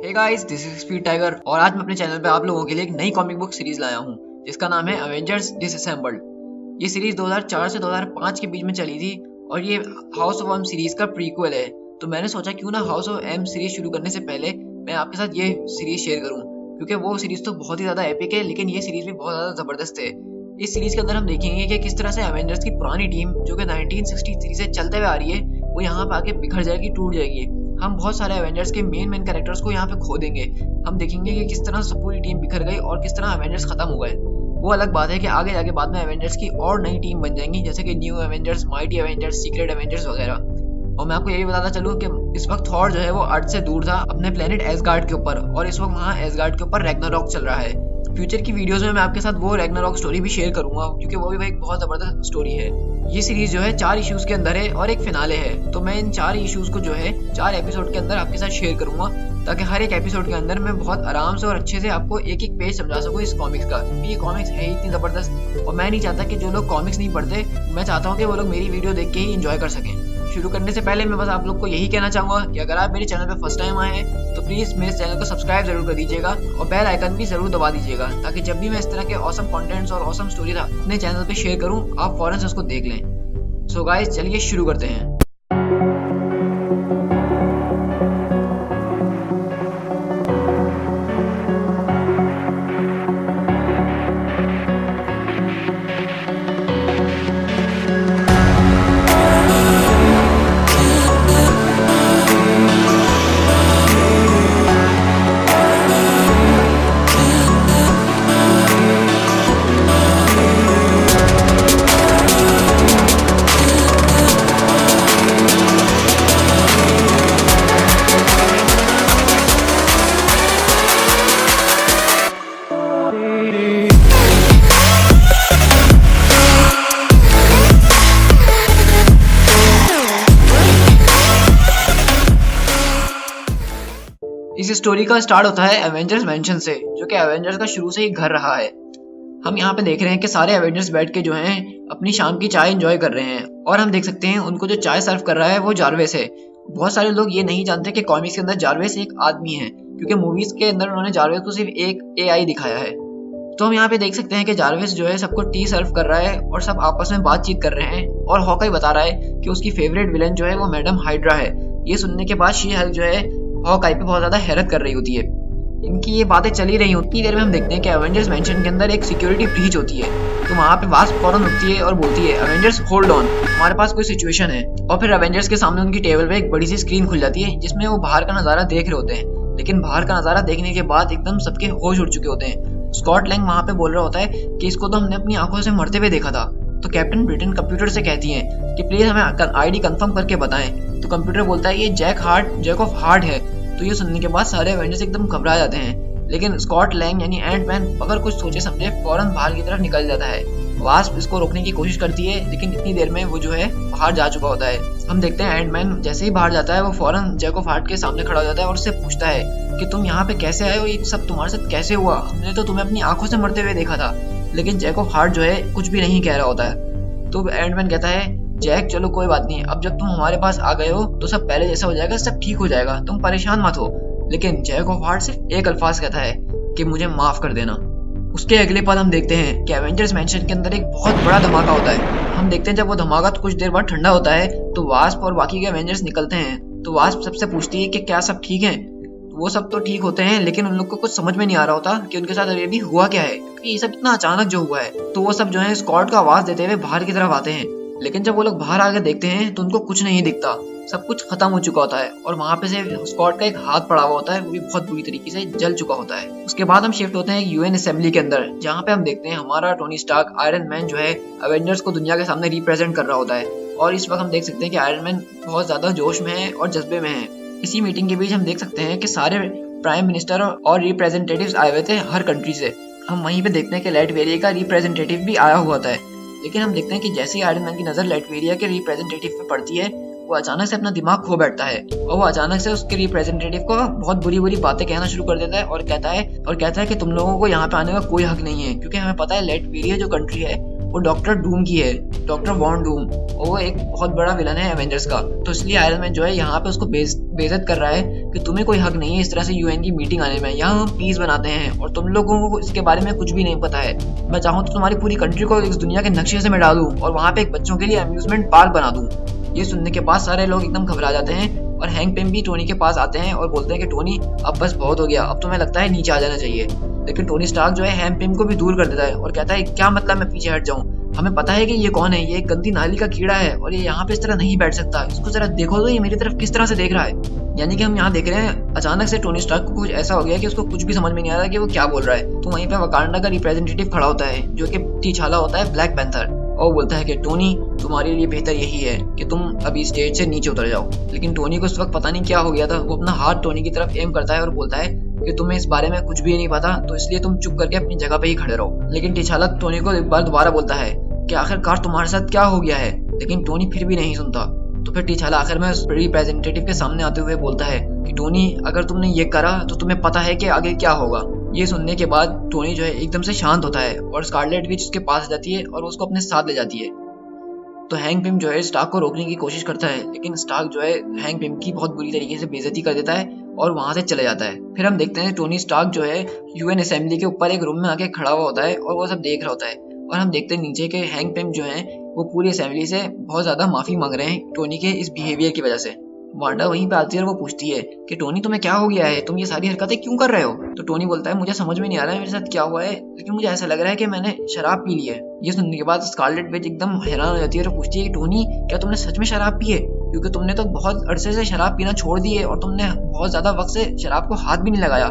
Hey guys, this is Speed Tiger और आज मैं अपने चैनल पे आप लोगों के लिए एक नई कॉमिक बुक सीरीज लाया हूँ जिसका नाम है अवेंजर्स डिसअसेंबल्ड। ये सीरीज 2004 से 2005 के बीच में चली थी और ये हाउस ऑफ एम सीरीज का प्रीक्वल है। तो मैंने सोचा क्यों ना हाउस ऑफ एम सीरीज शुरू करने से पहले मैं आपके साथ ये सीरीज शेयर करूँ, क्योंकि वो सीरीज तो बहुत ही ज्यादा एपिक है लेकिन ये सीरीज भी बहुत ज्यादा जबरदस्त है। इस सीरीज के अंदर हम देखेंगे कि किस तरह से अवेंजर्स की पुरानी टीम जो कि 1963 से चलते हुए आ रही है वो यहाँ पे आके बिखर जाएगी, टूट जाएगी। हम बहुत सारे एवेंजर्स के मेन कैरेक्टर्स को यहाँ पे खो देंगे। हम देखेंगे कि किस तरह से पूरी टीम बिखर गई और किस तरह एवेंजर्स खत्म हो गए। वो अलग बात है कि आगे जाके बाद में एवेंजर्स की और नई टीम बन जाएंगी, जैसे कि new Avengers, mighty Avengers, secret Avengers वगैरह। और मैं आपको ये भी बताता चलूं कि इस वक्त थॉर जो है वो अर्थ से दूर था अपने प्लेनेट एसगार्ड के ऊपर, और इस वक्त वहाँ एसगार्ड के ऊपर रैग्नारॉक चल रहा है। फ्यूचर की वीडियोस में मैं आपके साथ वो रैग्नारॉक स्टोरी भी शेयर करूंगा, क्योंकि वो भी एक बहुत जबरदस्त स्टोरी है। ये सीरीज जो है 4 इश्यूज के अंदर है और एक फिनाले है। तो मैं इन 4 इश्यूज को जो है 4 एपिसोड के अंदर आपके साथ शेयर करूंगा, ताकि हर एक एपिसोड के अंदर मैं बहुत आराम से और अच्छे से आपको एक एक पेज समझा सकूं इस कॉमिक्स का। ये कॉमिक्स है इतनी जबरदस्त और मैं नहीं चाहता कि जो लोग कॉमिक्स नहीं पढ़ते, मैं चाहता हूँ कि वो लोग मेरी वीडियो देख के ही एंजॉय कर सकें। शुरू करने से पहले मैं बस आप लोग को यही कहना चाहूंगा कि अगर आप मेरे चैनल पे फर्स्ट टाइम आए हैं तो प्लीज मेरे चैनल को सब्सक्राइब जरूर कर दीजिएगा और बेल आइकन भी जरूर दबा दीजिएगा, ताकि जब भी मैं इस तरह के ऑसम कंटेंट्स और ऑसम स्टोरी अपने चैनल पे शेयर करूं आप फौरन से उसको देख लें। सो गाइस, चलिए शुरू करते हैं। इस स्टोरी का स्टार्ट होता है एवेंजर्स मेंशन से, जो कि एवेंजर्स का शुरू से ही घर रहा है। हम यहाँ पे देख रहे हैं कि सारे एवेंजर्स बैठ के जो हैं अपनी शाम की चाय एंजॉय कर रहे हैं, और हम देख सकते हैं उनको जो चाय सर्व कर रहा है वो जारवेस है। बहुत सारे लोग ये नहीं जानते कि कॉमिक्स के अंदर जारवेस एक आदमी है, क्योंकि मूवीज के अंदर उन्होंने जारवेस को सिर्फ एक AI दिखाया है। तो हम यहाँ पे देख सकते हैं कि जारवेस जो है सबको टी सर्व कर रहा है और सब आपस में बातचीत कर रहे हैं, और हॉकाई बता रहा है कि उसकी फेवरेट विलन जो है वो मैडम हाइड्रा है। ये सुनने के बाद शी हल्क जो है हॉकाई पे बहुत ज्यादा हैरत कर रही होती है। इनकी ये बातें चली रही होती, इतनी देर में हम देखते हैं कि एवेंजर्स मेंशन के अंदर एक सिक्योरिटी ब्रीच होती है। तो वहाँ पे वास्प फौरन उठती है और बोलती है, एवेंजर्स होल्ड ऑन, हमारे पास कोई सिचुएशन है। और फिर एवेंजर्स के सामने उनकी टेबल पे एक बड़ी सी स्क्रीन खुल जाती है जिसमें वो बाहर का नजारा देख रहे होते हैं। लेकिन बाहर का नजारा देखने के बाद एकदम सबके होश उड़ चुके होते हैं। स्कॉट लैंग वहाँ पे बोल रहा होता है कि इसको तो हमने अपनी आंखों से मरते हुए देखा था। तो कैप्टन ब्रिटेन कंप्यूटर से कहती है कि प्लीज हमें ID कंफर्म करके बताएं। तो कंप्यूटर बोलता है ये जैक ऑफ हार्ट है। तो ये सुनने के बाद सारे एवेंजर्स एकदम घबरा जाते हैं, लेकिन स्कॉट लैंग यानी एंटमैन अगर कुछ सोचे समझे फौरन बाहर की तरफ निकल जाता है। वास्प इसको रोकने की कोशिश करती है, लेकिन इतनी देर में वो जो है बाहर जा चुका होता है। हम देखते हैं एंटमैन जैसे ही बाहर जाता है वो फौरन जैक ऑफ हार्ट के सामने खड़ा हो जाता है और उससे पूछता है कि तुम यहाँ पे कैसे आए हो, ये सब तुम्हारे साथ कैसे हुआ, हमने तो तुम्हें अपनी आंखों से मरते हुए देखा था। लेकिन जैक ऑफ हार्ट जो है कुछ भी नहीं कह रहा होता है। तो एंटमैन कहता है, जैक चलो कोई बात नहीं, अब जब तुम हमारे पास आ गए हो तो सब पहले जैसा हो जाएगा, सब ठीक हो जाएगा, तुम परेशान मत हो। लेकिन जैक ऑफ हार्ट सिर्फ एक अल्फाज कहता है कि मुझे माफ कर देना। उसके अगले पल हम देखते हैं कि एवेंजर्स मेंशन के अंदर एक बहुत बड़ा धमाका होता है। हम देखते हैं जब वो धमाका कुछ देर बाद ठंडा होता है तो वास्प और बाकी के एवेंजर्स निकलते हैं। तो वास्प सबसे पूछती है कि क्या सब ठीक है। तो वो सब तो ठीक होते हैं, लेकिन उन लोग को कुछ समझ में नहीं आ रहा होता कि उनके साथ अभी हुआ क्या है, क्योंकि ये सब इतना अचानक जो हुआ है। तो वो सब जो है स्कॉट का आवाज देते हुए बाहर की तरफ आते हैं, लेकिन जब वो लोग बाहर आके देखते हैं तो उनको कुछ नहीं दिखता, सब कुछ खत्म हो चुका होता है। और वहां पे से स्कॉट का एक हाथ पड़ा हुआ होता है, वो भी बहुत बुरी तरीके से जल चुका होता है। उसके बाद हम शिफ्ट होते हैं UN असेंबली के अंदर, जहाँ पे हम देखते हैं हमारा टोनी स्टार्क आयरन मैन जो है एवेंजर्स को दुनिया के सामने रिप्रेजेंट कर रहा होता है। और इस वक्त हम देख सकते हैं कि आयरन मैन बहुत ज्यादा जोश में है और जज्बे में है। इसी मीटिंग के बीच हम देख सकते हैं कि सारे प्राइम मिनिस्टर और रिप्रेजेंटेटिव्स आए हुए थे हर कंट्री से। हम वहीं पे देखते हैं कि लैटवेरिया का रिप्रेजेंटेटिव भी आया हुआ था। लेकिन हम देखते हैं कि जैसे ही आयरन मैन की नजर लैटवेरिया के रिप्रेजेंटेटिव पे पड़ती है, वो अचानक से अपना दिमाग खो बैठता है और वो अचानक से उसके रिप्रेजेंटेटिव को बहुत बुरी बुरी बातें कहना शुरू कर देता है और कहता है कि तुम लोगों को यहाँ पे आने का कोई हक नहीं है, क्योंकि हमें पता है लैटवेरिया जो कंट्री है वो डॉक्टर डूम की है। डॉक्टर वॉन डूम, और वो एक बहुत बड़ा विलन है एवेंजर्स का। तो इसलिए आयरन मैन जो है यहाँ पे उसको बेइज्जत कर रहा है कि तुम्हें कोई हक नहीं है इस तरह से यूएन की मीटिंग आने में, यहाँ हम पीस बनाते हैं और तुम लोगों को इसके बारे में कुछ भी नहीं पता है। मैं चाहूँ तो तुम्हारी पूरी कंट्री को इस दुनिया के नक्शे से मिटा दूं और वहाँ पे एक बच्चों के लिए अम्यूजमेंट पार्क बना दूं। ये सुनने के बाद सारे लोग एकदम घबरा जाते हैं और हैंक पिम भी टोनी के पास आते हैं और बोलते हैं कि टोनी अब बस बहुत हो गया, अब तुम्हें लगता है नीचे आ जाना चाहिए। लेकिन टोनी स्टार्क जो है हैंक पिम को भी दूर कर देता है और कहता है क्या मतलब मैं पीछे हट जाऊं, हमें पता है कि ये कौन है, ये एक गंदी नाली का कीड़ा है और ये यहाँ पे इस तरह नहीं बैठ सकता, इसको जरा देखो तो ये मेरी तरफ किस तरह से देख रहा है। यानी कि हम यहाँ देख रहे हैं अचानक से टोनी स्टार्क को कुछ ऐसा हो गया कि उसको कुछ भी समझ में नहीं आ रहा कि वो क्या बोल रहा है। तो वहीं पे वकांडा का रिप्रेजेंटेटिव खड़ा होता है जो कि टीचाला होता है ब्लैक पैंथर, और बोलता है कि टोनी तुम्हारे लिए बेहतर यही है कि तुम अभी स्टेज से नीचे उतर जाओ। लेकिन टोनी को उस वक्त पता नहीं क्या हो गया था, वो अपना हाथ टोनी की तरफ एम करता है और बोलता है कि तुम्हें इस बारे में कुछ भी नहीं पता, तो इसलिए तुम चुप करके अपनी जगह पे ही खड़े रहो। लेकिन टीचाला टोनी को एक बार दोबारा बोलता है कि आखिरकार तुम्हारे साथ क्या हो गया है, लेकिन टोनी फिर भी नहीं सुनता। तो फिर टीचाला आखिर में रिप्रेजेंटेटिव के सामने आते हुए बोलता है कि टोनी अगर तुमने ये करा तो तुम्हें पता है कि आगे क्या होगा। ये सुनने के बाद टोनी जो है एकदम से शांत होता है और स्कारलेट विच उसके पास आ जाती है और उसको अपने साथ ले जाती है। तो हैंक पिम जो है स्टार्क को रोकने की कोशिश करता है, लेकिन स्टार्क जो है हैंक पिम की बहुत बुरी तरीके से बेइज्जती कर देता है और वहां से चले जाता है। फिर हम देखते हैं टोनी स्टार्क जो है यूएन असेंबली के ऊपर एक रूम में आके खड़ा हुआ होता है और वो सब देख रहा होता है, और हम देखते हैं नीचे के हैंक पिम जो है वो पूरी असेंबली से बहुत ज्यादा माफी मांग रहे हैं टोनी के इस बिहेवियर की वजह से। वांडा वहीं पे आती है और वो पूछती है कि टोनी तुम्हें क्या हो गया है, तुम ये सारी हरकतें क्यों कर रहे हो। तो टोनी बोलता है मुझे समझ में नहीं आ रहा है मेरे साथ क्या हुआ है, लेकिन मुझे ऐसा लग रहा है कि मैंने शराब पी ली है। ये सुनने के बाद स्कारलेट विच एकदम हैरान हो जाती है और पूछती है कि टोनी क्या तुमने सच में शराब पी है, क्योंकि तुमने तो बहुत अरसे से शराब पीना छोड़ दी है और तुमने बहुत ज्यादा वक्त से शराब को हाथ भी नहीं लगाया।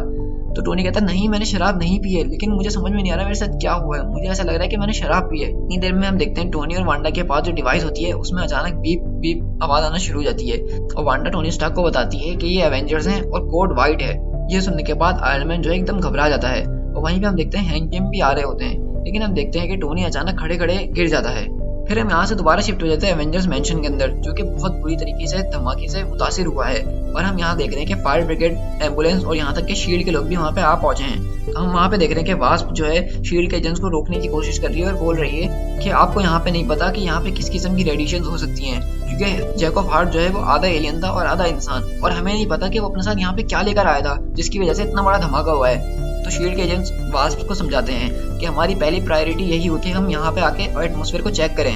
तो टोनी कहता है नहीं मैंने शराब नहीं पी है, लेकिन मुझे समझ में नहीं आ रहा मेरे साथ क्या हुआ है, मुझे ऐसा लग रहा है कि मैंने शराब पी है। इतनी देर में हम देखते हैं टोनी और वांडा के पास जो डिवाइस होती है उसमें अचानक बीप बीप आवाज आना शुरू हो जाती है और वांडा टोनी स्टार्क को बताती है कि ये एवेंजर्स हैं और कोड वाइट है। ये सुनने के बाद आयरन मैन जो है एकदम घबरा जाता है और वहीं पे हम देखते हैं हैंक पिम भी आ रहे होते हैं, लेकिन हम देखते हैं कि टोनी अचानक खड़े खड़े गिर जाता है। फिर हम यहाँ से दोबारा शिफ्ट हो जाते हैं एवेंजर्स मैंशन के अंदर, जो कि बहुत बुरी तरीके से धमाके से मुतासिर हुआ है, और हम यहाँ देख रहे हैं कि फायर ब्रिगेड, एम्बुलेंस और यहाँ तक के शील्ड के लोग भी वहाँ पे आ पहुंचे हैं। हम वहाँ पे देख रहे हैं कि वास्प जो है शील्ड के एजेंट्स को रोकने की कोशिश कर रही है और बोल रही है कि आपको यहाँ पे नहीं पता कि यहाँ पे किस किस्म की रेडिएशन हो सकती हैं, क्योंकि जैक ऑफ हार्ट जो है वो आधा एलियन था और आधा इंसान, और हमें नहीं पता कि वो अपने साथ यहाँ पे क्या लेकर आया था जिसकी वजह से इतना बड़ा धमाका हुआ है। तो शील्ड के एजेंट्स वास्प को समझाते हैं कि हमारी पहली प्रायोरिटी यही होती है हम यहाँ पे आके एटमॉस्फेयर को चेक करें,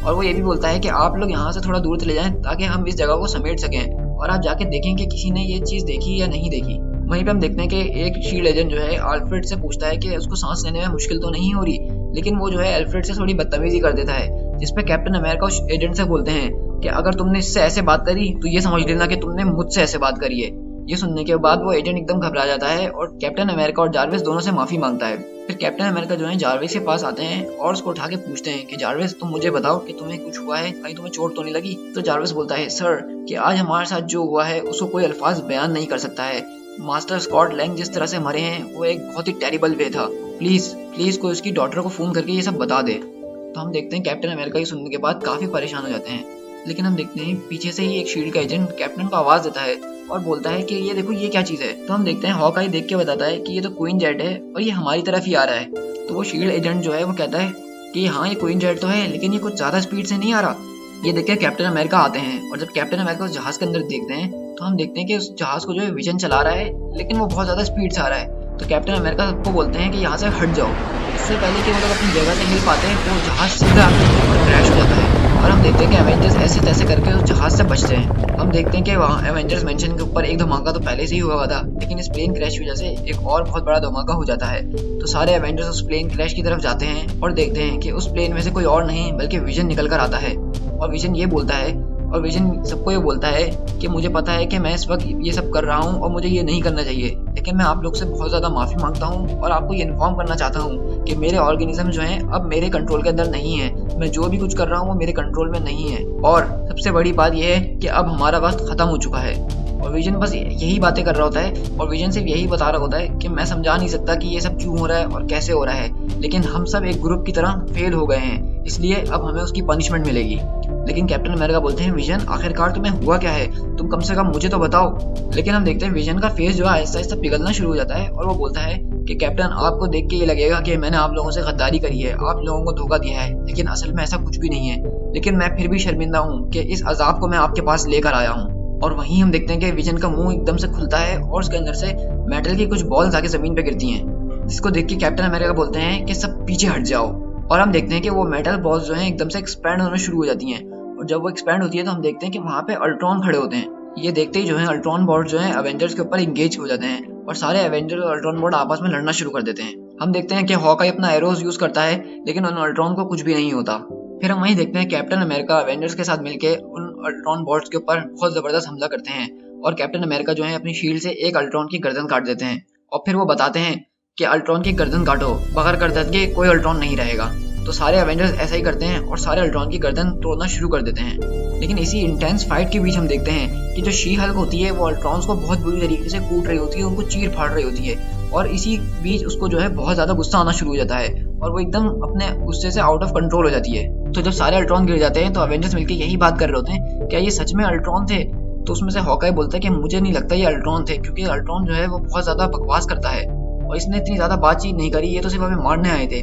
और वो ये भी बोलता है कि आप लोग यहाँ से थोड़ा दूर चले जाएं ताकि हम इस जगह को समेट सकें और आप जाके देखें कि किसी ने ये चीज़ देखी या नहीं देखी। वहीं पे हम देखते हैं कि एक शील्ड एजेंट जो है अल्फ्रेड से पूछता है कि उसको सांस लेने में मुश्किल तो नहीं हो रही, लेकिन वो जो है अल्फ्रेड से थोड़ी बदतमीजी कर देता है, जिसपे कैप्टन अमेरिका उस एजेंट से बोलते हैं कि अगर तुमने इससे ऐसे बात करी तो ये समझ लेना कि तुमने मुझसे ऐसे बात करी है। ये सुनने के बाद वो एजेंट एकदम घबरा जाता है और कैप्टन अमेरिका और जारविस दोनों से माफी मांगता है। फिर कैप्टन अमेरिका जो है जारविस के पास आते हैं और उसको उठा के पूछते हैं कि जारविस तुम मुझे बताओ कि तुम्हें कुछ हुआ है, कहीं तुम्हें चोट तो नहीं लगी। तो जारविस बोलता है सर कि आज हमारे साथ जो हुआ है उसको कोई अल्फाज बयान नहीं कर सकता है। मास्टर स्कॉट लैंग जिस तरह से मरे हैं वो एक बहुत ही टेरिबल वे था, प्लीज कोई उसकी डॉटर को फोन करके ये सब बता दे। तो हम देखते हैं कैप्टन अमेरिका ये सुनने के बाद काफी परेशान हो जाते हैं, लेकिन हम देखते हैं पीछे से ही एक शील्ड का एजेंट कैप्टन को आवाज देता है और बोलता है कि ये देखो ये क्या चीज है। तो हम देखते हैं हॉकाई देख के बताता है कि ये तो क्वीन जेट है और ये हमारी तरफ ही आ रहा है। तो वो शील्ड एजेंट जो है वो कहता है कि हाँ ये क्वीन जेट तो है, लेकिन ये कुछ ज्यादा स्पीड से नहीं आ रहा। ये देख के कैप्टन अमेरिका आते हैं और जब कैप्टन अमेरिका उस जहाज के अंदर देखते हैं तो हम देखते हैं कि उस जहाज को जो है विजन चला रहा है, लेकिन वो बहुत ज्यादा स्पीड से आ रहा है। तो कैप्टन अमेरिका सबको बोलते हैं कि यहाँ से हट जाओ। इससे पहले कि वो लोग अपनी जगह से हिल पाते हैं वो जहाज सीधा क्रैश हो जाता है और हम देखते हैं कि एवेंजर्स ऐसे तैसे करके उस जहाज से बचते हैं। हम देखते हैं कि वहाँ एवेंजर्स मैंशन के ऊपर एक धमाका तो पहले से ही हुआ था, लेकिन इस प्लेन क्रैश की वजह से एक और बहुत बड़ा धमाका हो जाता है। तो सारे एवेंजर्स उस प्लेन क्रैश की तरफ जाते हैं और देखते हैं कि उस प्लेन में से कोई और नहीं बल्कि विजन निकल कर आता है, और विजन ये बोलता है और विजन सबको ये बोलता है कि मुझे पता है कि मैं इस वक्त ये सब कर रहा हूँ और मुझे ये नहीं करना चाहिए, लेकिन मैं आप लोग से बहुत ज़्यादा माफ़ी मांगता हूँ और आपको ये इन्फॉर्म करना चाहता हूँ कि मेरे ऑर्गेनिज्म जो हैं अब मेरे कंट्रोल के अंदर नहीं है। मैं जो भी कुछ कर रहा हूँ वो मेरे कंट्रोल में नहीं है, और सबसे बड़ी बात यह है कि अब हमारा वक्त ख़त्म हो चुका है। और विजन बस यही बातें कर रहा होता है और विजन सिर्फ यही बता रहा होता है कि मैं समझा नहीं सकता कि ये सब क्यों हो रहा है और कैसे हो रहा है, लेकिन हम सब एक ग्रुप की तरह फेल हो गए हैं, इसलिए अब हमें उसकी पनिशमेंट मिलेगी। लेकिन कैप्टन अमेरिका बोलते हैं विजन आखिरकार तुम्हें हुआ क्या है, तुम कम से कम मुझे तो बताओ। लेकिन हम देखते हैं विजन का फेस जो है आहिस्ता आहिस्ता पिघलना शुरू हो जाता है और वो बोलता है कि कैप्टन आपको देख के ये लगेगा कि मैंने आप लोगों से गद्दारी करी है, आप लोगों को धोखा दिया है, लेकिन असल में ऐसा कुछ भी नहीं है। लेकिन मैं फिर भी शर्मिंदा हूँ कि इस अजाब को मैं आपके पास लेकर आया हूँ। और वहीं हम देखते हैं कि विजन का मुंह एकदम से खुलता है और उसके अंदर से मेटल की कुछ बॉल्स आके जमीन पे गिरती हैं, जिसको देख के कैप्टन अमेरिका बोलते हैं कि सब पीछे हट जाओ। और हम देखते हैं कि वो मेटल बॉल्स जो हैं एकदम से एक्सपैंड होना शुरू हो जाती हैं। और जब वो एक्सपैंड होती है तो हम देखते हैं कि वहाँ पे अल्ट्रॉन खड़े होते हैं। ये देखते ही जो है अल्ट्रॉन बॉट जो है एवेंजर्स के ऊपर इंगेज हो जाते हैं और सारे एवेंजर और अल्ट्रॉन बॉट आपस में लड़ना शुरू कर देते हैं। हम देखते हैं कि हॉकाई अपना एरोज यूज करता है, लेकिन उन अल्ट्रॉन को कुछ भी नहीं होता। फिर हम वहीं देखते हैं कैप्टन अमेरिका एवेंजर्स के साथ मिलकर उन अल्ट्रॉन बॉट्स के ऊपर बहुत जबरदस्त हमला करते हैं और कैप्टन अमेरिका जो है अपनी शील्ड से एक अल्ट्रॉन की गर्दन काट देते हैं। और फिर वो बताते हैं कि अल्ट्रॉन की गर्दन काटो, बगैर गर्दन के कोई अल्ट्रॉन नहीं रहेगा। तो सारे एवेंजर्स ऐसा ही करते हैं और सारे अल्ट्रॉन की गर्दन तोड़ना शुरू कर देते हैं। लेकिन इसी इंटेंस फाइट के बीच हम देखते हैं कि जो शी हल्क होती है वो अल्ट्रॉन्स को बहुत बुरी तरीके से कूट रही होती है, उनको चीर फाड़ रही होती है। और इसी बीच उसको जो है बहुत ज्यादा गुस्सा आना शुरू हो जाता है और वो एकदम अपने गुस्से से आउट ऑफ कंट्रोल हो जाती है। तो जब सारे अल्ट्रॉन गिर जाते हैं तो एवेंजर्स मिलकर यही बात कर रहे होते हैं, क्या ये सच में अल्ट्रॉन थे? तो उसमें से हॉकाई बोलता है कि मुझे नहीं लगता ये अल्ट्रॉन थे, क्योंकि अल्ट्रॉन जो है वो बहुत ज्यादा बकवास करता है और इसने इतनी ज्यादा बातचीत नहीं करी, ये तो सिर्फ हमें मारने आए थे।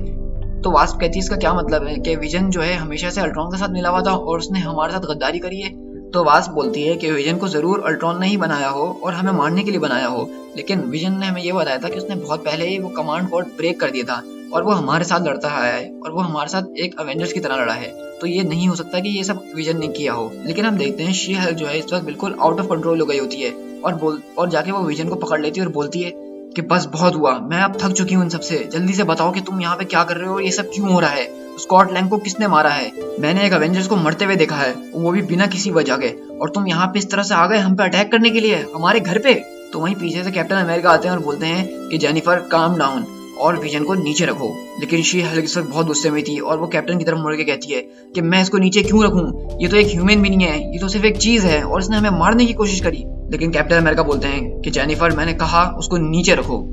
तो वास्प कहती है इसका क्या मतलब है कि विजन जो है हमेशा से अल्ट्रॉन के साथ मिला हुआ था और उसने हमारे साथ गद्दारी करी है। तो वास्प बोलती है कि विजन को जरूर अल्ट्रॉन ने ही बनाया हो और हमें मारने के लिए बनाया हो, लेकिन विजन ने हमें ये बताया था कि उसने बहुत पहले ही वो कमांड कोड ब्रेक कर दिया था और वो हमारे साथ लड़ता आया है और वो हमारे साथ एक अवेंजर्स की तरह लड़ा है। तो ये नहीं हो सकता कि ये सब विजन ने किया हो। लेकिन हम देखते हैं शी हल्क जो है इस वक्त बिल्कुल आउट ऑफ कंट्रोल हो गई होती है और जाके वो विजन को पकड़ लेती है और बोलती है कि बस बहुत हुआ, मैं अब थक चुकी हूँ इन सबसे, जल्दी से बताओ कि तुम यहाँ पे क्या कर रहे हो और ये सब क्यों हो रहा है। स्कॉट लैंग को किसने मारा है? मैंने एक अवेंजर्स को मरते हुए देखा है, वो भी बिना किसी वजह के, और तुम यहाँ पे इस तरह से आ गए हम पे अटैक करने के लिए, हमारे घर पे। तो वहीं पीछे से कैप्टन अमेरिका आते हैं और बोलते हैं कि जेनिफर काम डाउन और विजन को नीचे रखो। लेकिन शी हल्क इस वक्त बहुत गुस्से में थी और वो कैप्टन की तरफ मुड़ के कहती है कि मैं इसको नीचे क्यों रखूं, ये तो एक ह्यूमन बीइंग है, ये तो सिर्फ एक चीज है और इसने हमें मारने की कोशिश करी। लेकिन कैप्टन अमेरिका बोलते हैं कि जेनिफर मैंने कहा उसको नीचे रखो।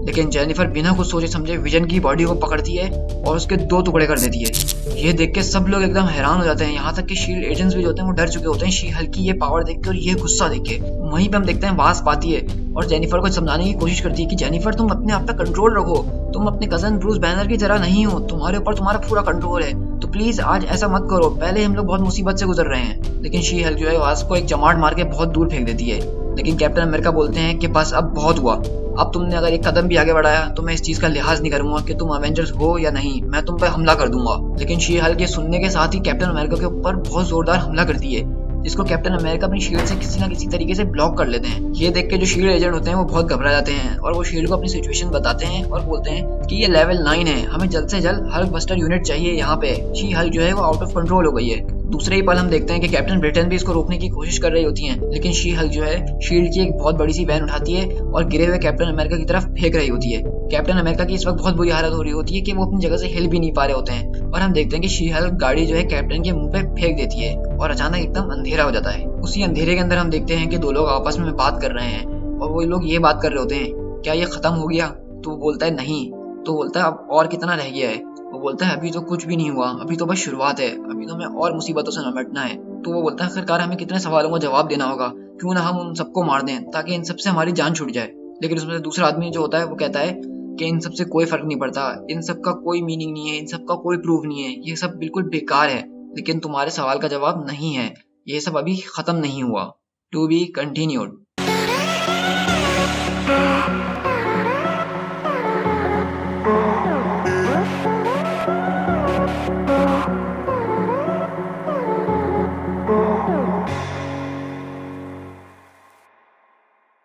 लेकिन जेनिफर बिना कुछ सोचे समझे विजन की बॉडी को पकड़ती है और उसके 2 टुकड़े कर देती है। ये देख के सब लोग एकदम हैरान हो जाते हैं, यहाँ तक कि शील्ड एजेंट्स भी जो होते हैं वो डर चुके होते हैं शी हल्क की ये पावर देख के और ये गुस्सा देख के। वहीं पे हम देखते हैं वास्प आती है और जेनिफर को समझाने की कोशिश करती है कि जेनिफर तुम अपने आप पे कंट्रोल रखो, तुम अपने कजन ब्रूस बैनर की तरह नहीं हो, तुम्हारे ऊपर तुम्हारा पूरा कंट्रोल है, तो प्लीज आज ऐसा मत करो, पहले हम लोग बहुत मुसीबत से गुजर रहे हैं। लेकिन शी हल्क जो है वास्प को एक चमाट मार के बहुत दूर फेंक देती है। लेकिन कैप्टन अमेरिका बोलते हैं कि बस अब बहुत हुआ, अब तुमने अगर एक कदम भी आगे बढ़ाया तो मैं इस चीज का लिहाज नहीं करूंगा कि तुम अवेंजर्स हो या नहीं, मैं तुम पे हमला कर दूंगा। लेकिन शी हल्क ये सुनने के साथ ही कैप्टन अमेरिका के ऊपर बहुत जोरदार हमला करती है, जिसको कैप्टन अमेरिका अपनी शील्ड से किसी ना किसी तरीके से ब्लॉक कर लेते हैं। ये देख के जो शील्ड एजेंट होते हैं वो बहुत घबरा जाते हैं और वो शील्ड को अपनी सिचुएशन बताते हैं और बोलते हैं कि ये लेवल 9 है, हमें जल्द से जल्द हल्क बस्टर यूनिट चाहिए यहाँ पे। शी हल्क जो है वो आउट ऑफ कंट्रोल हो गई है। दूसरे ही पल हम देखते हैं कि कैप्टन ब्रिटेन भी इसको रोकने की कोशिश कर रही होती हैं, लेकिन शी हल्क जो है शील्ड की एक बहुत बड़ी सी वैन उठाती है और गिरे हुए कैप्टन अमेरिका की तरफ फेंक रही होती है। कैप्टन अमेरिका की इस वक्त बहुत बुरी हालत हो रही होती है कि वो अपनी जगह से हिल भी नहीं पा रहे होते हैं और हम देखते हैं कि शी हल्क गाड़ी जो है कैप्टन के मुंह पे फेंक देती है और अचानक एकदम अंधेरा हो जाता है। उसी अंधेरे के अंदर हम देखते हैं कि 2 लोग आपस में बात कर रहे हैं और वो लोग ये बात कर रहे होते हैं, क्या ये खत्म हो गया? तो वो बोलता है नहीं। तो बोलता है अब और कितना रह गया है? वो बोलता है अभी तो कुछ भी नहीं हुआ, अभी तो बस शुरुआत है, अभी तो हमें और मुसीबतों से निपटना है। तो वो बोलता है आखिरकार हमें कितने सवालों का जवाब देना होगा, क्यों ना हम उन सबको मार दें ताकि इन सबसे हमारी जान छूट जाए। लेकिन उसमें से दूसरा आदमी जो होता है वो कहता है कि इन सबसे कोई फर्क नहीं पड़ता, इन सब का कोई मीनिंग नहीं है, इन सब का कोई प्रूफ नहीं है, ये सब बिल्कुल बेकार है। लेकिन तुम्हारे सवाल का जवाब नहीं है, ये सब अभी खत्म नहीं हुआ। To be continued.